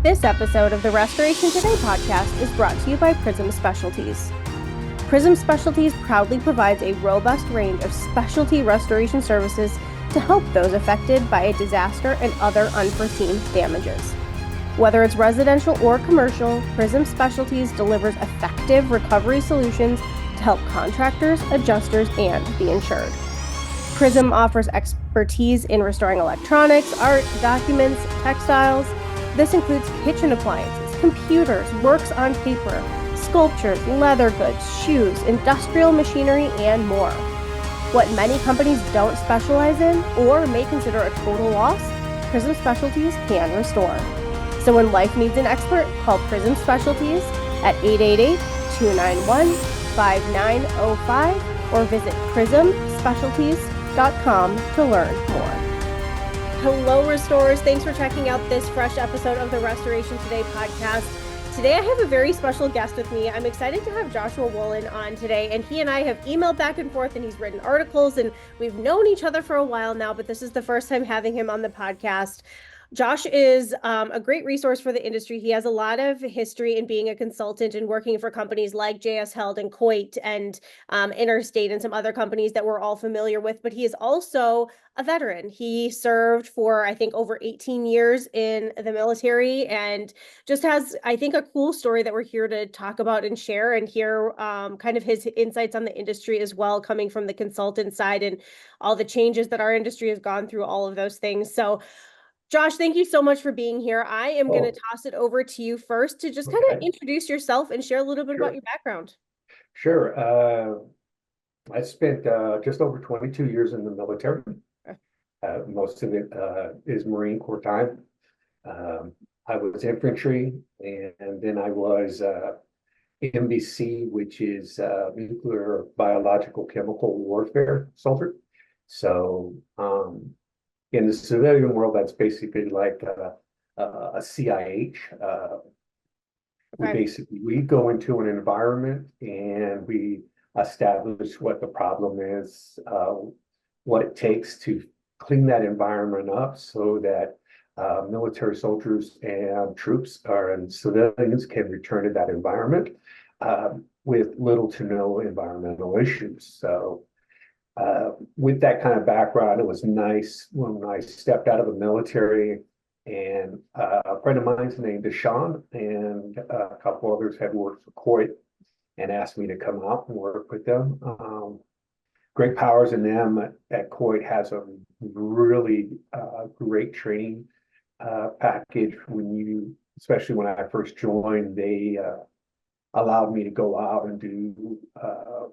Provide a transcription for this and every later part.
This episode of the Restoration Today podcast is brought to you by Prism Specialties. Prism Specialties proudly provides a robust range of specialty restoration services to help those affected by a disaster and other unforeseen damages. Whether it's residential or commercial, Prism Specialties delivers effective recovery solutions to help contractors, adjusters, and the insured. Prism offers expertise in restoring electronics, art, documents, textiles. This includes kitchen appliances, computers, works on paper, sculptures, leather goods, shoes, industrial machinery, and more. What many companies don't specialize in or may consider a total loss, Prism Specialties can restore. So when life needs an expert, call Prism Specialties at 888-291-5905 or visit prismspecialties.com to learn more. Hello, restorers. Thanks for checking out this fresh episode of the Restoration Today podcast. Today, I have a very special guest with me. I'm excited to have Joshua Woolen on today, and he and I have emailed back and forth, and he's written articles, and we've known each other for a while now, but this is the first time having him on the podcast. Josh is a great resource for the industry. He has a lot of history in being a consultant and working for companies like JS Held and COIT and Interstate and some other companies that we're all familiar with, but he is also a veteran. He served for, I think, over 18 years in the military and just has, I think, a cool story that we're here to talk about and share and hear kind of his insights on the industry as well, coming from the consultant side and all the changes that our industry has gone through, all of those things. So Josh, thank you so much for being here. I am going to toss it over to you first to just kind of introduce yourself and share a little bit about your background. Sure. I spent just over 22 years in the military. Most of it is Marine Corps time. I was infantry, and then I was MBC, which is nuclear, biological, chemical warfare soldier. So in the civilian world, that's basically like a CIH. We go into an environment and we establish what the problem is, what it takes to clean that environment up so that military soldiers and troops and civilians can return to that environment with little to no environmental issues. So with that kind of background, it was nice when I stepped out of the military, and a friend of mine's named Deshaun and a couple others had worked for COIT and asked me to come out and work with them. Great Powers and them at COIT has a really great training package. Especially when I first joined, they allowed me to go out and do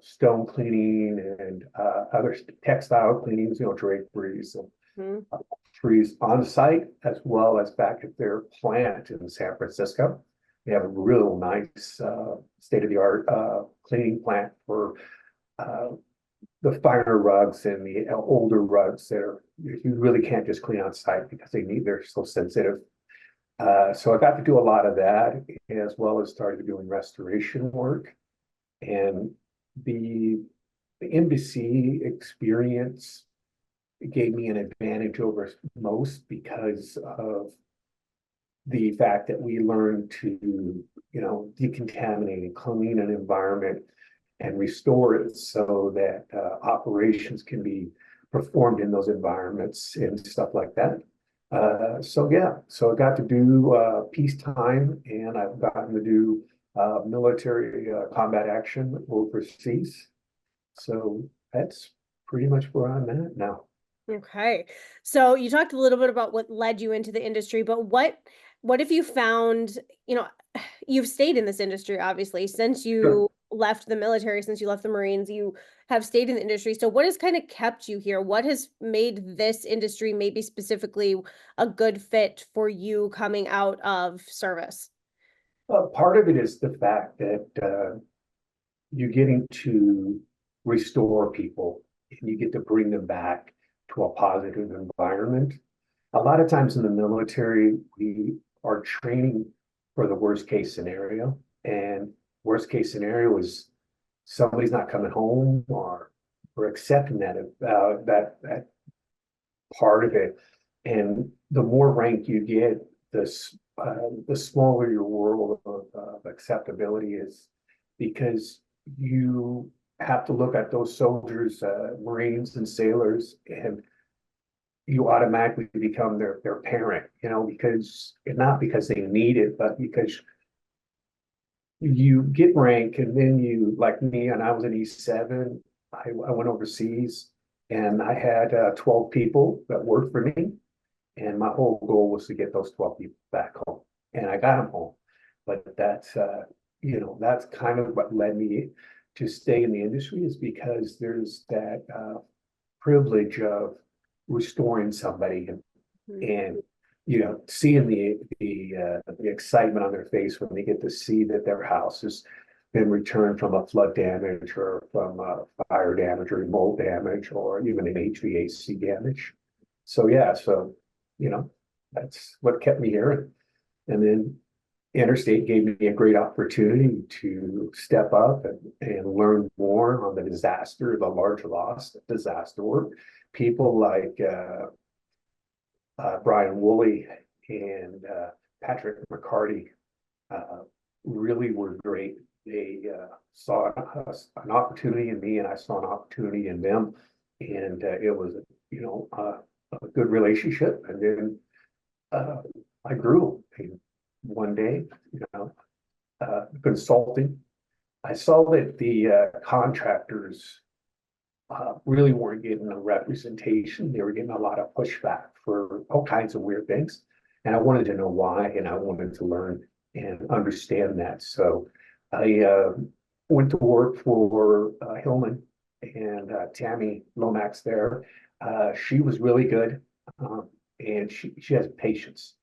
stone cleaning and other textile cleanings, draperies and trees on site, as well as back at their plant in San Francisco. They have a real nice state-of-the-art cleaning plant for the finer rugs and the older rugs that you really can't just clean on site because they're so sensitive. So I got to do a lot of that, as well as started doing restoration work. And the embassy experience gave me an advantage over most because of the fact that we learned to, decontaminate and clean an environment and restore it so that operations can be performed in those environments and stuff like that. So I got to do peacetime, and I've gotten to do military combat action overseas. So that's pretty much where I'm at now. Okay. So you talked a little bit about what led you into the industry, but what if you found, you've stayed in this industry, obviously, since you left the military, since you left the Marines, you have stayed in the industry. So what has kind of kept you here? What has made this industry maybe specifically a good fit for you coming out of service? Part of it is the fact that you're getting to restore people and you get to bring them back to a positive environment. A lot of times in the military, we are training for the worst case scenario, and worst case scenario is somebody's not coming home, or we're accepting that part of it. And the more rank you get, the the smaller your world of acceptability is, because you have to look at those soldiers, Marines and sailors, and you automatically become their parent, because not because they need it, but because you get rank, and then you, like me, and I was in E7, I went overseas, and I had 12 people that worked for me, and my whole goal was to get those 12 people back home, and I got them home. But that's kind of what led me to stay in the industry, is because there's that privilege of restoring somebody, and seeing the excitement on their face when they get to see that their house has been returned from a flood damage, or from fire damage, or mold damage, or even an HVAC damage. So yeah, that's what kept me here. And then Interstate gave me a great opportunity to step up and learn more on the large loss disaster work. People like Brian Woolley and Patrick McCarty really were great. They saw an opportunity in me, and I saw an opportunity in them, and it was a good relationship. And then I grew. One day, consulting, I saw that the contractors really weren't getting a representation. They were getting a lot of pushback for all kinds of weird things. And I wanted to know why, and I wanted to learn and understand that. So I went to work for Hillman, and Tammy Lomax there. She was really good, and she has patience.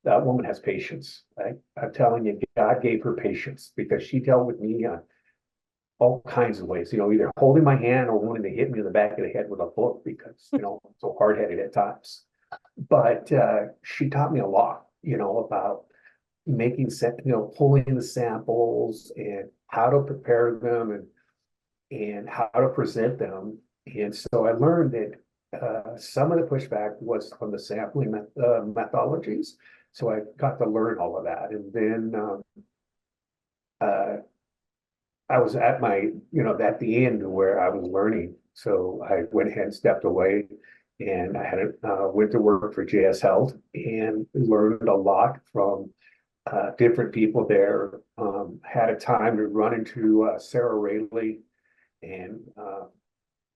That woman has patience. I'm telling you, God gave her patience, because she dealt with me on all kinds of ways, either holding my hand or wanting to hit me in the back of the head with a book, because, I'm so hard-headed at times. But she taught me a lot, about making pulling the samples, and how to prepare them, and how to present them. And so I learned that some of the pushback was on the sampling methodologies. So I got to learn all of that. And then I was at at the end where I was learning. So I went ahead and stepped away, and I went to work for JS Health, and learned a lot from different people there. Had a time to run into Sarah Rayleigh and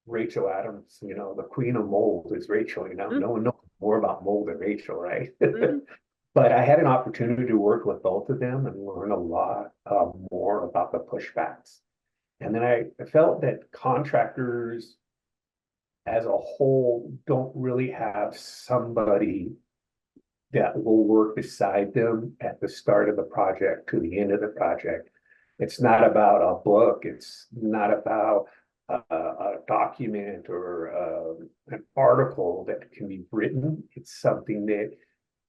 Rachel Adams. The queen of mold is Rachel. No one knows more about mold than Rachel, right? But I had an opportunity to work with both of them and learn a lot more about the pushbacks. And then I felt that contractors as a whole don't really have somebody that will work beside them at the start of the project to the end of the project. It's not about a book. It's not about a document or an article that can be written. It's something that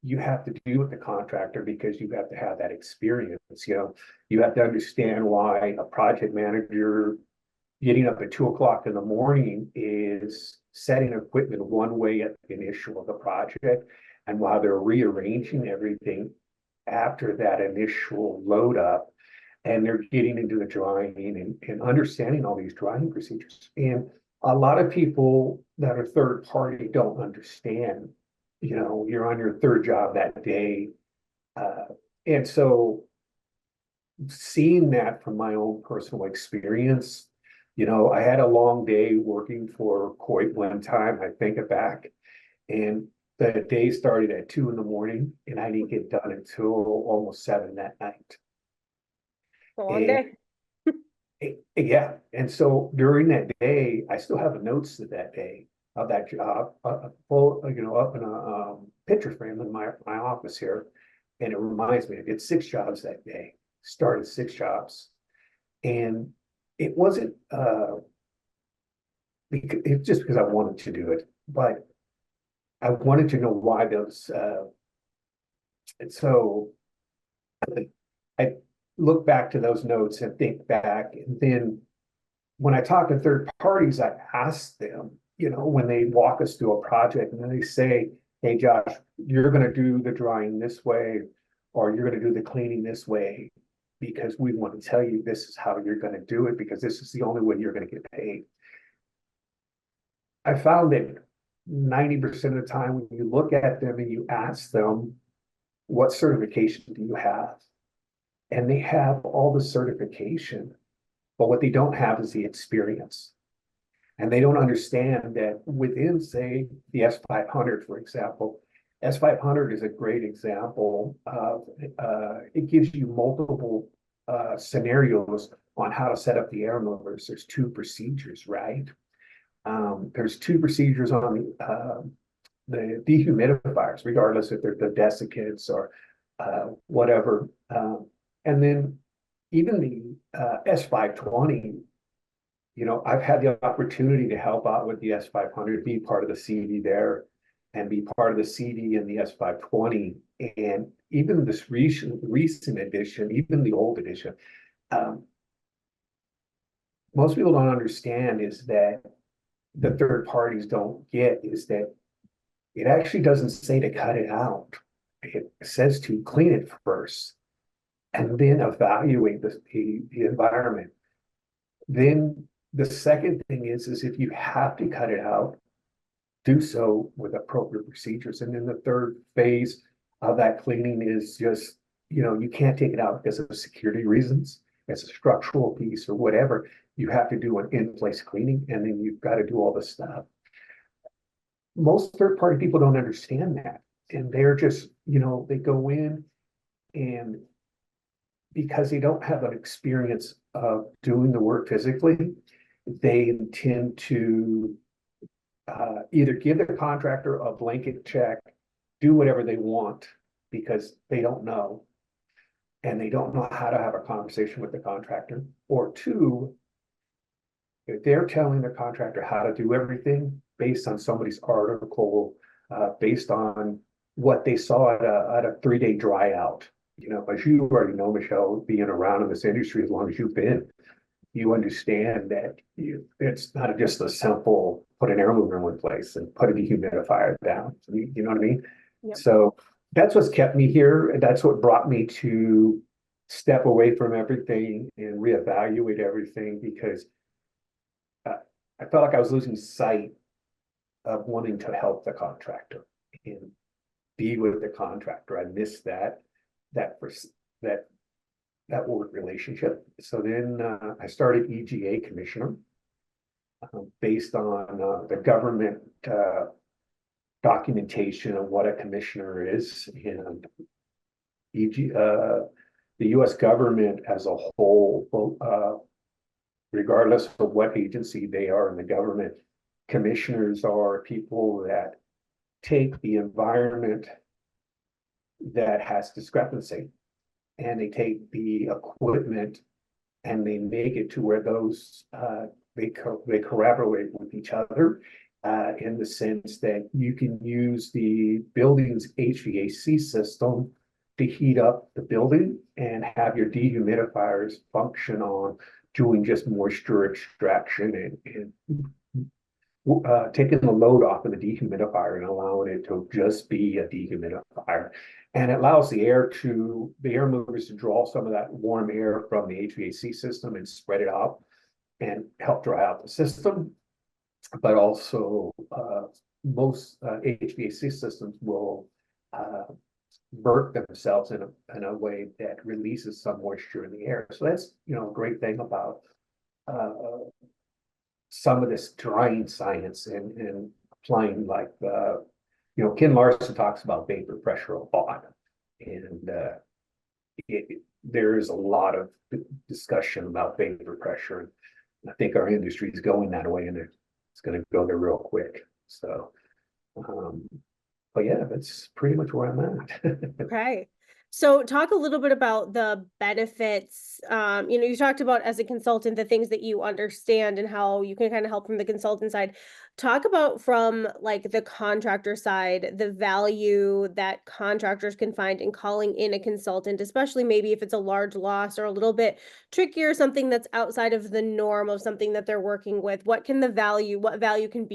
you have to do with the contractor, because you have to have that experience. You have to understand why a project manager getting up at 2 o'clock in the morning is setting equipment one way at the initial of the project, and while they're rearranging everything after that initial load up, and they're getting into the drying and understanding all these drying procedures. And a lot of people that are third party don't understand. You're on your third job that day. And so seeing that from my own personal experience, I had a long day working for COIT one time. I think it back, and the day started at 2 in, and I didn't get done until almost 7 that night. A long day. Yeah. And so during that day, I still have the notes of that day, of that job, full, up in a picture frame in my office here. And it reminds me, I did 6 jobs that day, started 6 jobs. And it wasn't, it's just because I wanted to do it, but I wanted to know why those, and so I look back to those notes and think back. And then when I talk to third parties, I ask them, when they walk us through a project, and then they say, hey, Josh, you're going to do the drying this way, or you're going to do the cleaning this way because we want to tell you this is how you're going to do it because this is the only way you're going to get paid. I found that 90% of the time when you look at them and you ask them, what certification do you have? And they have all the certification, but what they don't have is the experience. And they don't understand that within, say, the S500, for example, S500 is a great example of, it gives you multiple scenarios on how to set up the air movers. There's two procedures, right? There's two procedures on the dehumidifiers, regardless if they're the desiccants or whatever. And then even the S520, I've had the opportunity to help out with the S500, be part of the CD there, and be part of the CD in the S520. And even this recent edition, even the old edition, most people don't understand is that the third parties don't get is that it actually doesn't say to cut it out. It says to clean it first and then evaluate the environment. Then the second thing is if you have to cut it out, do so with appropriate procedures. And then the third phase of that cleaning is just, you can't take it out because of security reasons. It's a structural piece or whatever. You have to do an in-place cleaning, and then you've got to do all this stuff. Most third-party people don't understand that. And they're just, they go in and because they don't have an experience of doing the work physically, they intend to either give the contractor a blanket check, do whatever they want because they don't know. And they don't know how to have a conversation with the contractor. Or two, if they're telling the contractor how to do everything based on somebody's article, based on what they saw at a 3-day dry out. As you already know, Michelle, being around in this industry as long as you've been, you understand that it's not just a simple put an air mover in one place and put a dehumidifier down. You know what I mean? Yep. So that's what's kept me here. And that's what brought me to step away from everything and reevaluate everything because I felt like I was losing sight of wanting to help the contractor and be with the contractor. I missed that work relationship. So then I started EGA-Commissioner based on the government documentation of what a commissioner is. And the US government as a whole, regardless of what agency they are in the government, commissioners are people that take the environment that has discrepancy and they take the equipment and they make it to where those they collaborate with each other in the sense that you can use the building's HVAC system to heat up the building and have your dehumidifiers function on doing just moisture extraction and taking the load off of the dehumidifier and allowing it to just be a dehumidifier. And it allows the air movers to draw some of that warm air from the HVAC system and spread it out and help dry out the system. But also most HVAC systems will burp themselves in a way that releases some moisture in the air. So that's, a great thing about some of this drying science and applying like, Ken Larson talks about vapor pressure a lot. And there is a lot of discussion about vapor pressure. And I think our industry is going that way and it's going to go there real quick. So, but yeah, that's pretty much where I'm at. Okay. So talk a little bit about the benefits. You talked about as a consultant, the things that you understand and how you can kind of help from the consultant side. Talk about from like the contractor side, the value that contractors can find in calling in a consultant, especially maybe if it's a large loss or a little bit trickier, something that's outside of the norm of something that they're working with. What value can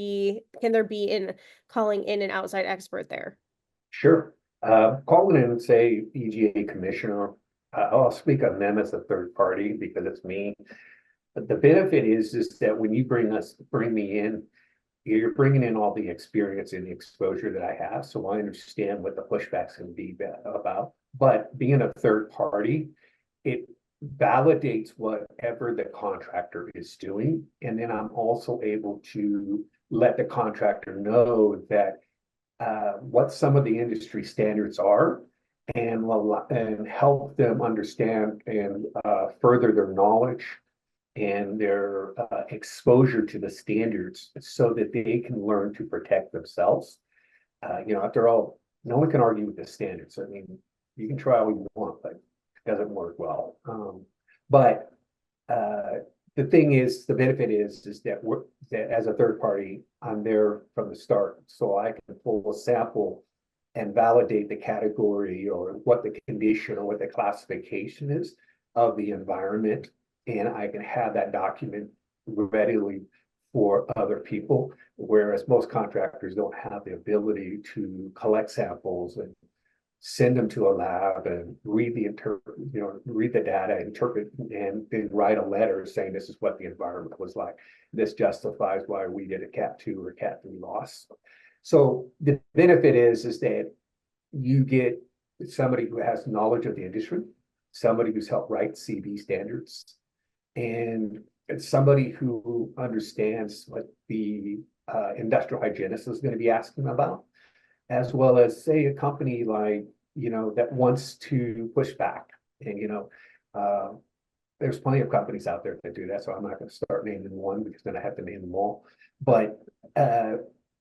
there be in calling in an outside expert there? Sure. Call it in and say EGA-Commissioner. I'll speak on them as a third party because it's me. But the benefit is that when you bring me in, you're bringing in all the experience and the exposure that I have. So I understand what the pushback's going to be about. But being a third party, it validates whatever the contractor is doing. And then I'm also able to let the contractor know that what some of the industry standards are and help them understand and further their knowledge and their exposure to the standards so that they can learn to protect themselves. After all, no one can argue with the standards. I mean, you can try all you want, but it doesn't work well. But the thing is, the benefit is that as a third party, I'm there from the start, so I can pull a sample and validate the category or what the condition or what the classification is of the environment, and I can have that document readily for other people, whereas most contractors don't have the ability to collect samples and send them to a lab and read the data, interpret, and then write a letter saying this is what the environment was like. This justifies why we did a Cat 2 or Cat 3 loss. So the benefit is that you get somebody who has knowledge of the industry, somebody who's helped write CB standards, and somebody who understands what the industrial hygienist is going to be asking about, as well as, say, a company like, that wants to push back. And, there's plenty of companies out there that do that, so I'm not going to start naming one because then I have to name them all. But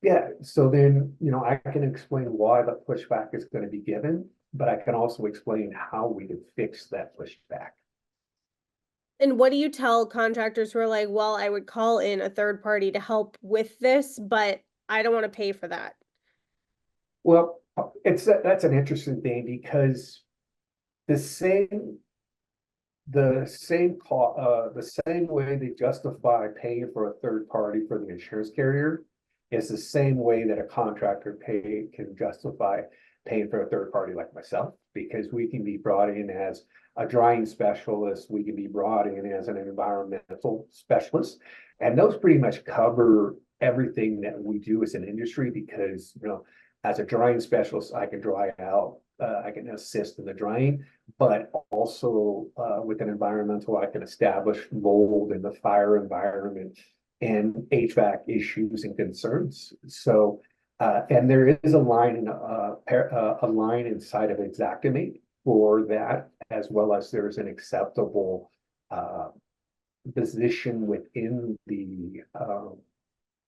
yeah, so then, I can explain why the pushback is going to be given, but I can also explain how we can fix that pushback. And what do you tell contractors who are like, well, I would call in a third party to help with this, but I don't want to pay for that? Well, that's an interesting thing because the same way they justify paying for a third party for the insurance carrier is the same way that a contractor can justify paying for a third party like myself, because we can be brought in as a drying specialist, we can be brought in as an environmental specialist, and those pretty much cover everything that we do as an industry. Because as a drying specialist, I can dry out, I can assist in the drying, but also with an environmental, I can establish mold in the fire environment and HVAC issues and concerns. So, and there is a line inside of Xactimate for that, as well as there's an acceptable position within the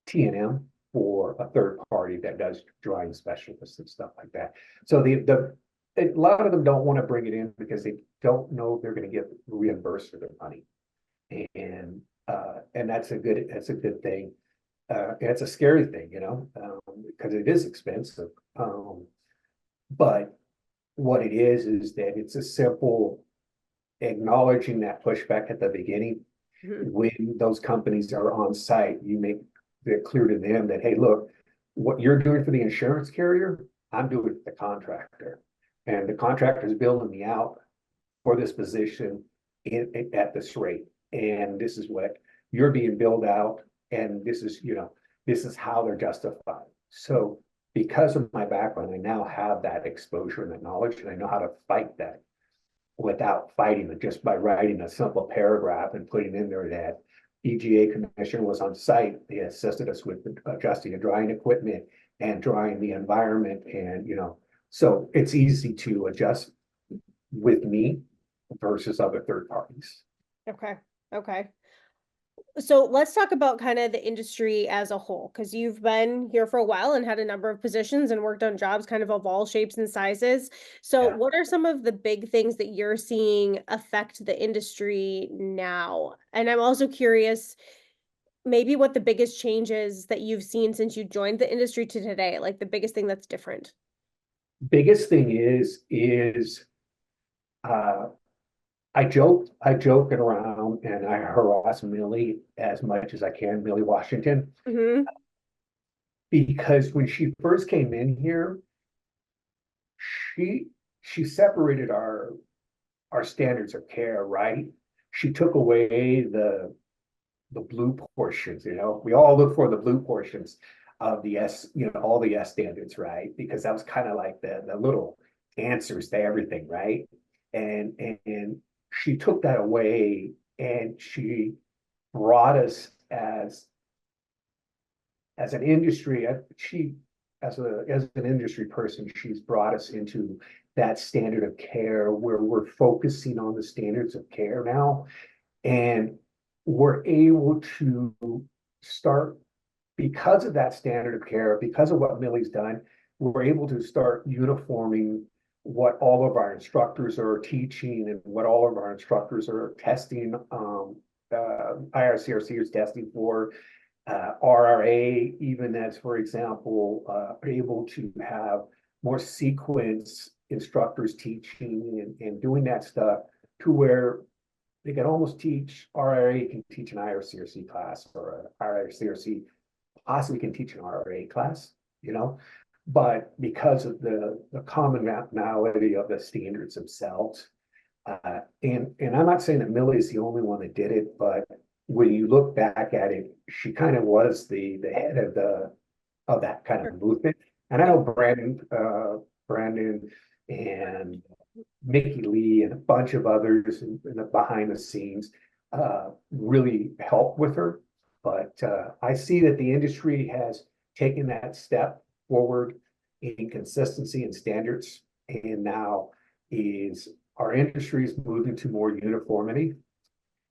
T&M for a third party that does drying specialists and stuff like that. So a lot of them don't want to bring it in because they don't know if they're going to get reimbursed for their money, and that's a good thing. It's a scary thing, because it is expensive. But what it is that it's a simple acknowledging that pushback at the beginning. Mm-hmm. When those companies are on site, you make it clear to them that, hey, look, what you're doing for the insurance carrier, I'm doing it for the contractor. And the contractor is billing me out for this position at this rate. And this is what you're being billed out. And this is how they're justified. So because of my background, I now have that exposure and that knowledge, and I know how to fight that without fighting it, just by writing a simple paragraph and putting in there that EGA-Commissioner was on site. They assisted us with adjusting the drying equipment and drying the environment. And, so it's easy to adjust with me versus other third parties. Okay. So let's talk about kind of the industry as a whole, because you've been here for a while and had a number of positions and worked on jobs kind of all shapes and sizes. So yeah. What are some of the big things that you're seeing affect the industry now? And I'm also curious, maybe what the biggest changes that you've seen since you joined the industry to today, like the biggest thing that's different. Biggest thing is I joke around and I harass Millie as much as I can, Millie Washington, because when she first came in here, she separated our standards of care, right? She took away the blue portions, we all look for the blue portions of the all the S standards, right? Because that was kind of like the little answers to everything, right? And she took that away, and she brought us as an industry, as an industry person, she's brought us into that standard of care where we're focusing on the standards of care now. And we're able to start, because of that standard of care, because of what Millie's done, we're able to start uniforming what all of our instructors are teaching and what all of our instructors are testing. IRCRC is testing for RRA, even as, for example, able to have more sequence instructors teaching and doing that stuff to where they can almost teach RRA can teach an IRCRC class, or an IRCRC possibly can teach an RRA class, but because of the commonality of the standards themselves. And I'm not saying that Millie is the only one that did it, but when you look back at it, she kind of was the head of that kind of movement. And I know Brandon and Mickey Lee and a bunch of others in the behind the scenes really helped with her. But I see that the industry has taken that step forward in consistency and standards, and now our industry is moving to more uniformity,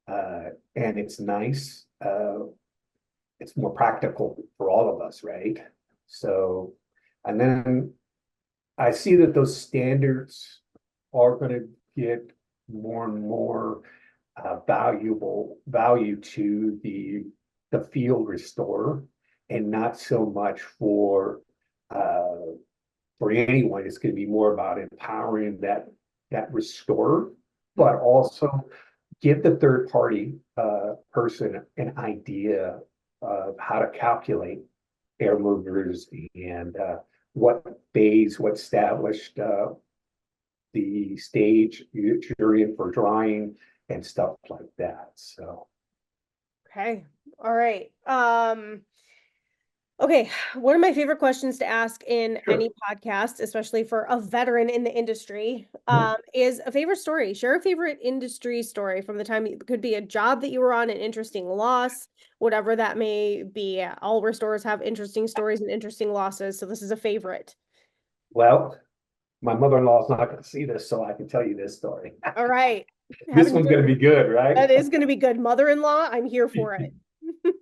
and it's nice. It's more practical for all of us, right? So, and then I see that those standards are going to get more and more value to the field restorer, and not so much for anyone. It's going to be more about empowering that restorer, but also give the third party person an idea of how to calculate air movers and what established the stage you're in for drying and stuff like that. So. Okay. All right. Okay. One of my favorite questions to ask in any podcast, especially for a veteran in the industry, is a favorite story. Share a favorite industry story from the time. It could be a job that you were on, an interesting loss, whatever that may be. All restorers have interesting stories and interesting losses. So this is a favorite. Well, my mother-in-law is not going to see this, so I can tell you this story. All right. This one's going to be good, right? That is going to be good. Mother-in-law, I'm here for it.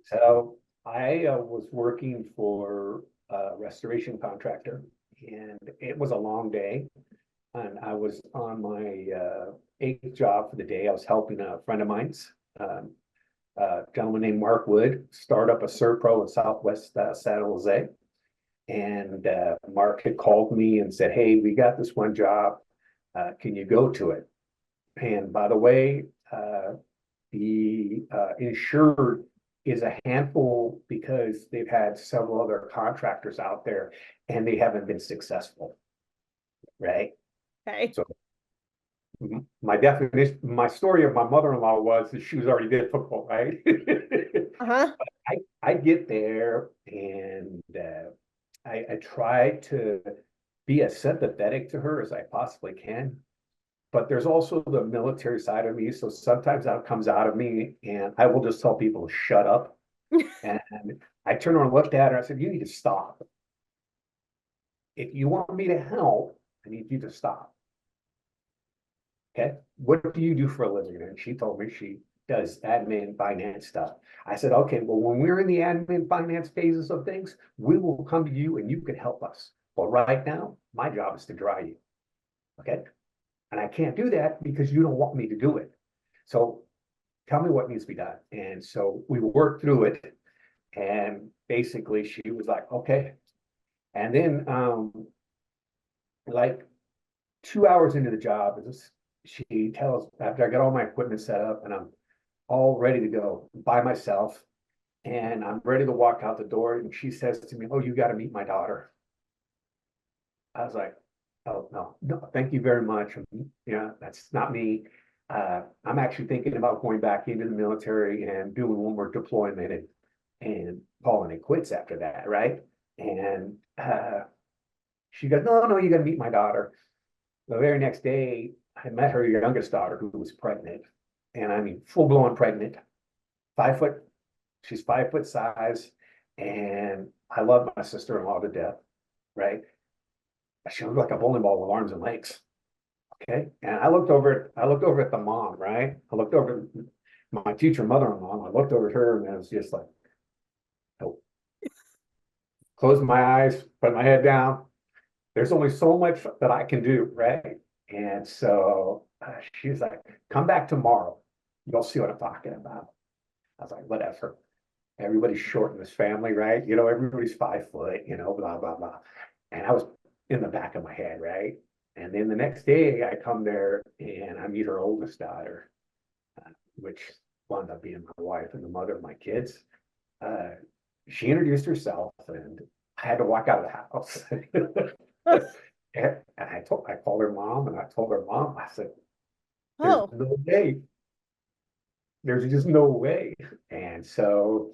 So I was working for a restoration contractor, and it was a long day. And I was on my eighth job for the day. I was helping a friend of mine's, a gentleman named Mark Wood, start up a Serpro in Southwest San Jose. And Mark had called me and said, "Hey, we got this one job. Can you go to it?" And by the way, the insured is a handful because they've had several other contractors out there and they haven't been successful, right? Okay. So my story of my mother-in-law was that she was already difficult, right? I get there, and I try to be as sympathetic to her as I possibly can. But there's also the military side of me. So sometimes that comes out of me, and I will just tell people to shut up. And I turned around and looked at her. I said, "You need to stop. If you want me to help, I need you to stop. Okay. What do you do for a living?" And she told me she does admin finance stuff. I said, "Okay, well, when we're in the admin finance phases of things, we will come to you and you can help us. But right now, my job is to dry you. Okay. And I can't do that because you don't want me to do it. So tell me what needs to be done." And so we worked through it. And basically she was like, "Okay." And then like 2 hours into the job, she tells, after I got all my equipment set up and I'm all ready to go by myself, and I'm ready to walk out the door, and she says to me, "Oh, you got to meet my daughter." I was like, Oh, no, no, thank you very much. Yeah, that's not me. I'm actually thinking about going back into the military and doing one more deployment and calling it quits after that, right? And she goes, no, no, you gotta meet my daughter. The very next day, I met her youngest daughter who was pregnant. And I mean, full blown pregnant, 5 foot, she's 5 foot size. And I love my sister-in-law to death, right? She looked like a bowling ball with arms and legs. Okay. And I looked over at the mom, right? I looked over at my future mother-in-law, and I looked over at her, and it was just like, oh, closed my eyes, put my head down. There's only so much that I can do, right? And so she's like, come back tomorrow. You'll see what I'm talking about. I was like, whatever. Everybody's short in this family, right? You know, everybody's 5 foot, you know, blah, blah, blah. And I was in the back of my head, right? And then the next day I come there and I meet her oldest daughter, which wound up being my wife and the mother of my kids. Uh, she introduced herself and I had to walk out of the house. And I called her mom and I told her mom, I said, there's Oh, no way. There's just no way. And so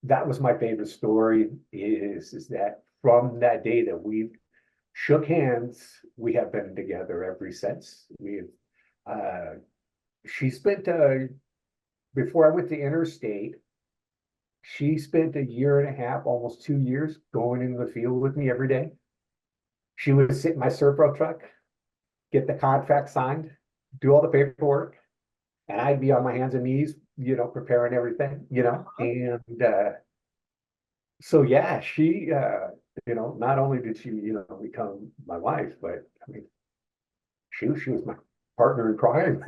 that was my favorite story is that from that day that we shook hands, we have been together ever since. We've she spent before I went to Interstate, she spent a year and a half, almost 2 years, going into the field with me every day. She would sit in my Serpro truck, get the contract signed, do all the paperwork, and I'd be on my hands and knees, you know, preparing everything, you know. And so yeah, she you know, not only did she, you know, become my wife, but I mean, she was my partner in crime.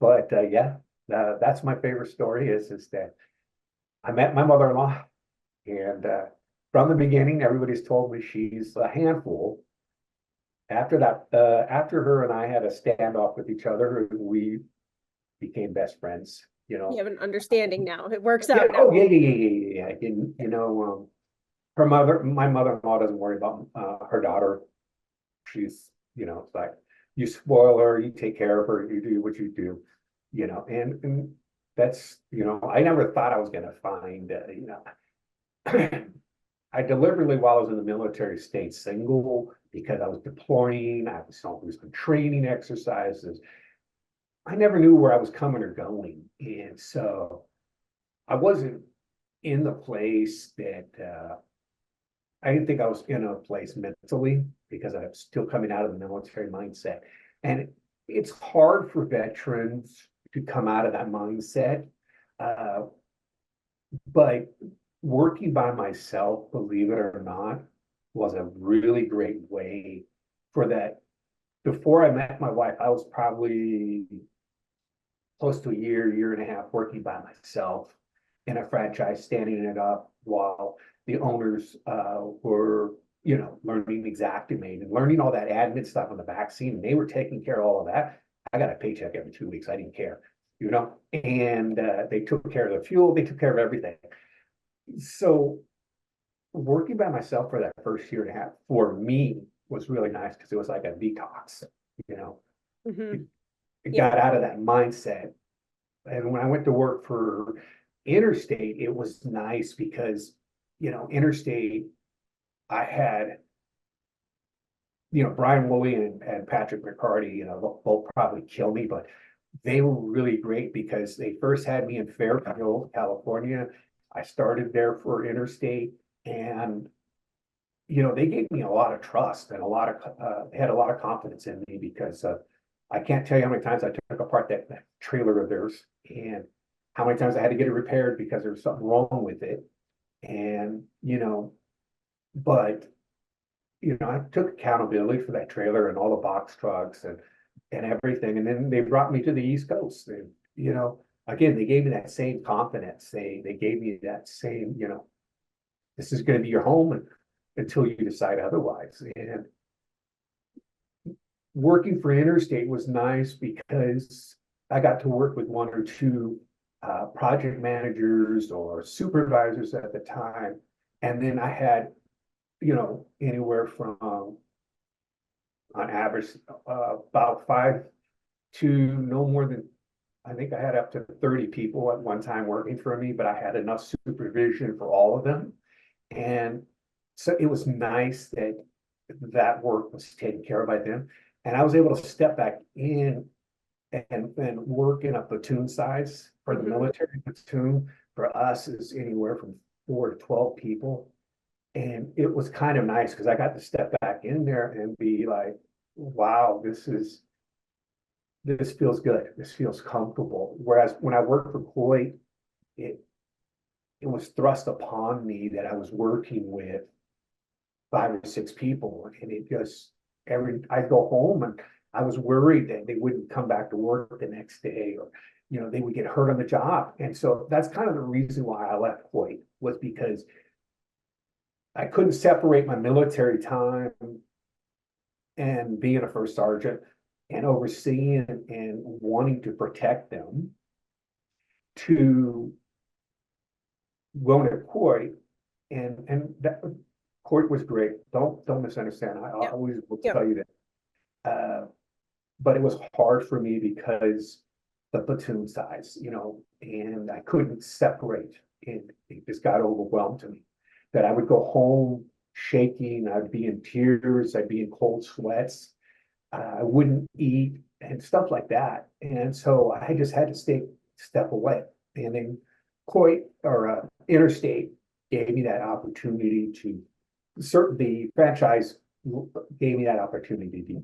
But yeah, that's my favorite story is that I met my mother-in-law, and from the beginning, everybody's told me she's a handful. After that, after her and I had a standoff with each other, we became best friends, you you know. have an understanding now. It works Yeah, out now. oh, yeah, yeah, yeah, yeah, yeah. And, you know, my mother-in-law doesn't worry about her daughter. She's, you know, it's like you spoil her, you take care of her, you do what you do, you know, and that's, you know, I never thought I was gonna find, you know, I deliberately, while I was in the military, stayed single because I was deploying, I was always on training exercises. I never knew where I was coming or going. And so I wasn't in the place that I didn't think I was in a place mentally because I'm still coming out of the military mindset. And it's hard for veterans to come out of that mindset. Uh, but working by myself, believe it or not, was a really great way for that. Before I met my wife, I was probably close to a year and a half working by myself in a franchise, standing it up while the owners were, you know, learning Xactimate and learning all that admin stuff on the vaccine. And they were taking care of all of that. I got a paycheck every 2 weeks. I didn't care, you know, and they took care of the fuel. They took care of everything. So working by myself for that first year and a half for me was really nice because it was like a detox, you know. Hmm. It Yeah. got out of that mindset. And when I went to work for Interstate, it was nice because, you know, Interstate, I had, you know, Brian Woolen and Patrick McCarty, you know, they'll both probably kill me, but they were really great because they first had me in Fairfield, California. I started there for Interstate, and you know, they gave me a lot of trust and a lot of they had a lot of confidence in me because I can't tell you how many times I took apart that trailer of theirs and how many times I had to get it repaired because there was something wrong with it. And, you know, but you know, I took accountability for that trailer and all the box trucks and everything. And then they brought me to the East Coast. And, you know, again, they gave me that same confidence. They gave me that same, you know, this is going to be your home until you decide otherwise. And working for Interstate was nice because I got to work with one or two project managers or supervisors at the time. And then I had, you know, anywhere from on average, about 5 to no more than, I think I had up to 30 people at one time working for me, but I had enough supervision for all of them. And so it was nice that that work was taken care of by them. And I was able to step back in and work in a platoon size for the military platoon. For us is anywhere from 4 to 12 people. And it was kind of nice because I got to step back in there and be like, wow, this feels good. This feels comfortable. Whereas when I worked for COIT, it was thrust upon me that I was working with 5 or 6 people, and it just I'd go home and I was worried that they wouldn't come back to work the next day, or they would get hurt on the job. And so that's kind of the reason why I left COIT, was because I couldn't separate my military time and being a first sergeant and overseeing and wanting to protect them to going to COIT, and that COIT was great. Don't misunderstand. I always will tell you that. But it was hard for me because the platoon size, and I couldn't separate, and it just got overwhelmed to me. That I would go home shaking, I'd be in tears, I'd be in cold sweats, I wouldn't eat and stuff like that. And so I just had to step away. And then COIT or Interstate gave me that opportunity to the franchise gave me that opportunity to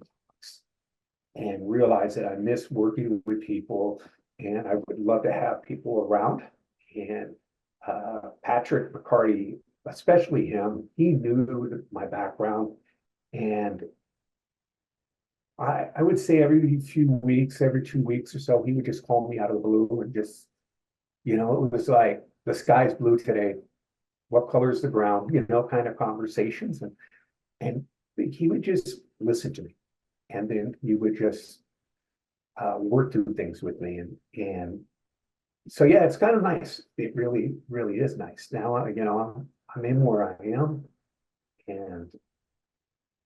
and realize that I miss working with people, and I would love to have people around. And Patrick McCarty, especially him, he knew my background, and I would say every few weeks, every 2 weeks or so, he would just call me out of the blue and just, it was like, the sky's blue today. What color is the ground? Kind of conversations. And he would just listen to me. And then he would just work through things with me. And so, yeah, it's kind of nice. It really, really is nice. Now, I'm in where I am. And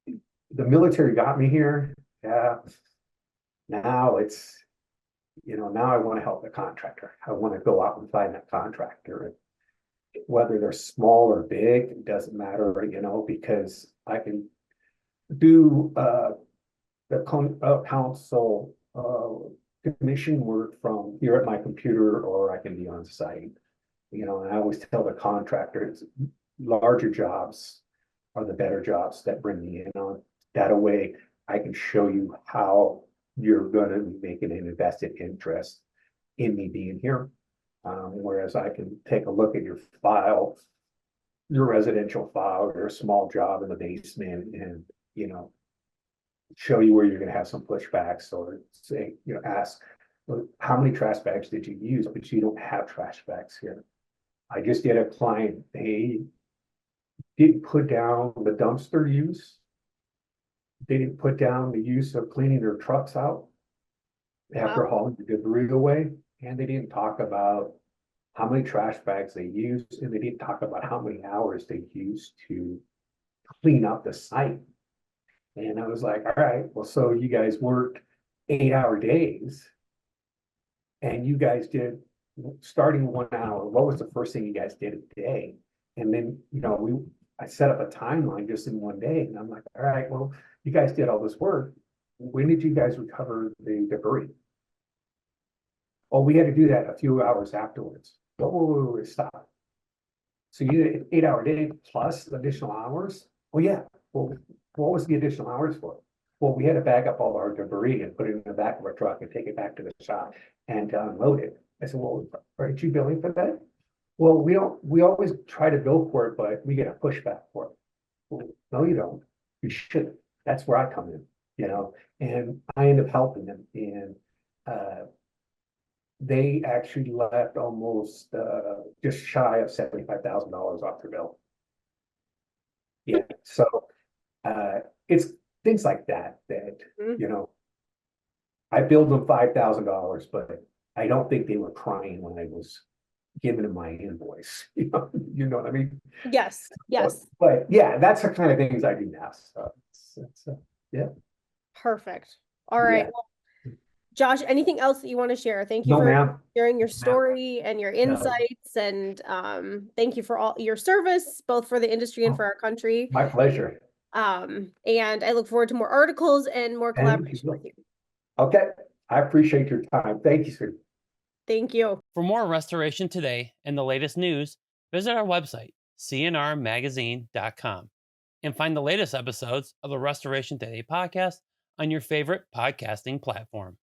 the military got me here. Yeah. Now it's, now I want to help the contractor. I want to go out and find that contractor. Whether they're small or big, it doesn't matter, because I can do the council commission work from here at my computer, or I can be on site. And I always tell the contractors, larger jobs are the better jobs that bring me in on. That way I can show you how you're going to be making an invested interest in me being here. Whereas I can take a look at your file, your residential file, your small job in the basement, and, show you where you're going to have some pushbacks, or say, ask, well, how many trash bags did you use? But you don't have trash bags here. I just did a client, they didn't put down the dumpster use. They didn't put down the use of cleaning their trucks out after hauling the debris away. And they didn't talk about how many trash bags they used, and they didn't talk about how many hours they used to clean up the site. And I was like, all right, well, so you guys worked 8-hour days, and you guys did, starting 1 hour, what was the first thing you guys did a day? And then, I set up a timeline just in 1 day, and I'm like, all right, well, you guys did all this work. When did you guys recover the debris? Oh, we had to do that a few hours afterwards. Oh, stop. So you did an 8-hour day plus additional hours? Well, yeah. Well, what was the additional hours for? Well, we had to bag up all our debris and put it in the back of our truck and take it back to the shop and unload it. I said, well, aren't you billing for that? Well, we always try to bill for it, but we get a pushback for it. Well, no, you don't. You shouldn't. That's where I come in, and I end up helping them. And they actually left almost just shy of $75,000 off their bill. Yeah, so it's things like that I billed them $5,000, but I don't think they were crying when I was giving them my invoice. You know what I mean? Yes. But yeah, that's the kind of things I do now. So yeah. Perfect. All right. Yeah. Well, Josh, anything else that you want to share? Thank you No, for ma'am. sharing your Ma'am. story and your insights, and thank you for all your service, both for the industry and Oh, for our country. my pleasure. And I look forward to more articles and more collaboration with you. Okay. I appreciate your time. Thank you, sir. Thank you. For more Restoration Today and the latest news, visit our website, cnrmagazine.com, and find the latest episodes of the Restoration Today podcast on your favorite podcasting platform.